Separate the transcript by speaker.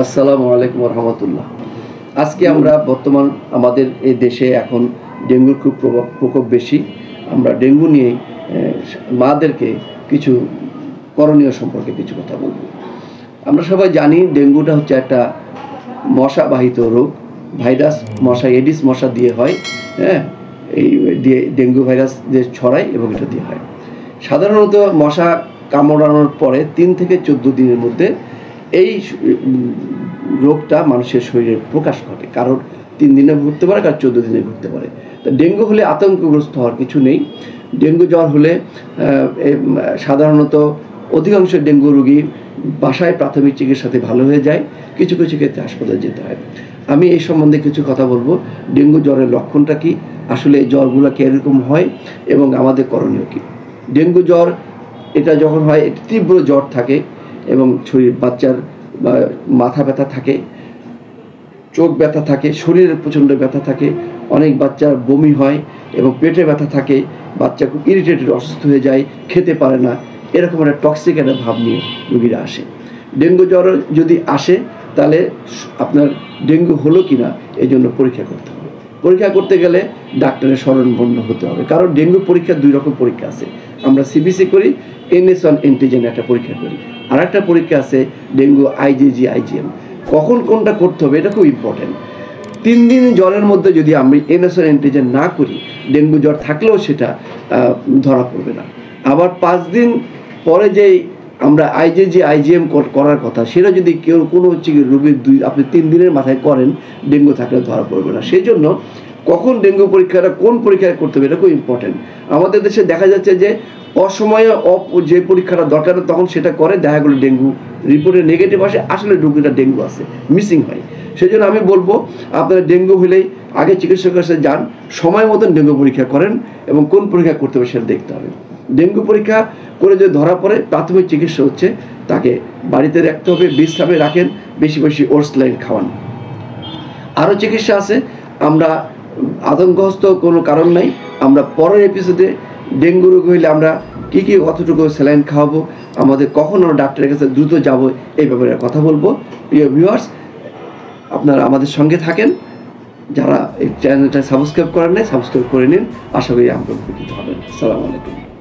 Speaker 1: আসসালামু আলাইকুম রহমতুল্লাহ। আজকে আমরা বর্তমান আমাদের এই দেশে এখন ডেঙ্গুর খুব প্রকোপ বেশি। আমরা ডেঙ্গু নিয়ে মাদেরকে কিছু করণীয় সম্পর্কে কিছু কথা বলব। আমরা সবাই জানি ডেঙ্গুটা হচ্ছে একটা মশাবাহিত রোগ, ভাইরাস মশা এডিস মশা দিয়ে হয়। এই দিয়ে ডেঙ্গু ভাইরাস দিয়ে ছড়ায় এবং এটা দিয়ে হয়। সাধারণত মশা কামড়ানোর পরে 3 থেকে 14 দিনের মধ্যে এই রোগটা মানুষের শরীরে প্রকাশ ঘটে। কারোর 3 দিনে ঘুরতে পারে, কারোর 14 দিনে ঘুরতে পারে। তো ডেঙ্গু হলে আতঙ্কগ্রস্ত হওয়ার কিছু নেই। ডেঙ্গু জ্বর হলে সাধারণত অধিকাংশ ডেঙ্গু রোগী বাসায় প্রাথমিক চিকিৎসাতে ভালো হয়ে যায়, কিছু কিছু ক্ষেত্রে হাসপাতালে যেতে হয়। আমি এই সম্বন্ধে কিছু কথা বলবো। ডেঙ্গু জ্বরের লক্ষণটা কি, আসলে এই জ্বরগুলো কীরকম হয় এবং আমাদের করণীয় কী। ডেঙ্গু জ্বর এটা যখন হয়, এটা তীব্র জ্বর থাকে এবং শরীর বাচ্চার মাথা ব্যথা থাকে, চোখ ব্যথা থাকে, শরীরের প্রচণ্ড ব্যথা থাকে, অনেক বাচ্চার বমি হয় এবং পেটে ব্যথা থাকে, বাচ্চা খুব ইরিটেটেড, অসুস্থ হয়ে যায়, খেতে পারে না, এরকম একটা টক্সিক একটা ভাব নিয়ে রোগীরা আসে। ডেঙ্গু জ্বর যদি আসে তাহলে আপনার ডেঙ্গু হলো কি না এই জন্য পরীক্ষা করতে হবে। পরীক্ষা করতে গেলে ডাক্তারের শরণাপন্ন হতে হবে, কারণ ডেঙ্গু পরীক্ষা 2 রকম পরীক্ষা আছে। আমরা সিবিসি করি, NS1 অ্যান্টিজেন একটা পরীক্ষা করি, আর একটা পরীক্ষা আছে ডেঙ্গু IgG IgM। কখন কোনটা করতে হবে এটা খুব ইম্পর্টেন্ট। 3 দিন জ্বরের মধ্যে যদি আমি NS1 অ্যান্টিজেন না করি, ডেঙ্গু জ্বর থাকলেও সেটা ধরা পড়বে না। আবার 5 দিন পরে যেই আমরা IgG IgM করার কথা, সেটা যদি কেউ কোনো রোগীর আপনি 3 দিনের মাথায় করেন, ডেঙ্গু থাকলে ধরা পড়বে না। সেই জন্য কখন ডেঙ্গু পরীক্ষাটা কোন পরীক্ষা করতে হবে এটা খুব ইম্পর্টেন্ট। আমাদের দেশে দেখা যাচ্ছে যে অসময়ে যে পরীক্ষাটা দরকার তখন সেটা করে, দেখা গেলো ডেঙ্গু রিপোর্টে নেগেটিভ আসে, আসলে রোগীটা ডেঙ্গু আছে, মিসিং হয়। সেই জন্য আমি বলবো আপনারা ডেঙ্গু হলেই আগে চিকিৎসকের কাছে যান, সময় মতন ডেঙ্গু পরীক্ষা করেন এবং কোন পরীক্ষা করতে হবে সেটা দেখতে হবে। ডেঙ্গু পরীক্ষা করে যদি ধরা পড়ে, প্রাথমিক চিকিৎসা হচ্ছে তাকে বাড়িতে রাখতে হবে, বিশ্রামে রাখেন, বেশি বেশি ওরসলাইন খাওয়ান। আরও চিকিৎসা আছে, আমরা আতঙ্কগ্রস্ত কোনো কারণ নাই। আমরা পরের এপিসোডে ডেঙ্গু রোগ হইলে আমরা কী কী কতটুকু স্যালাইন খাওয়াবো, আমাদের কখন আমরা ডাক্তারের কাছে দ্রুত যাব, এই ব্যাপারে কথা বলবো। প্রিয় ভিউয়ার্স, আপনারা আমাদের সঙ্গে থাকেন। যারা এই চ্যানেলটা সাবস্ক্রাইব করেন নাই, সাবস্ক্রাইব করে নিন। আশা করি আমরা উপকৃত হবেন। আসসালামু আলাইকুম।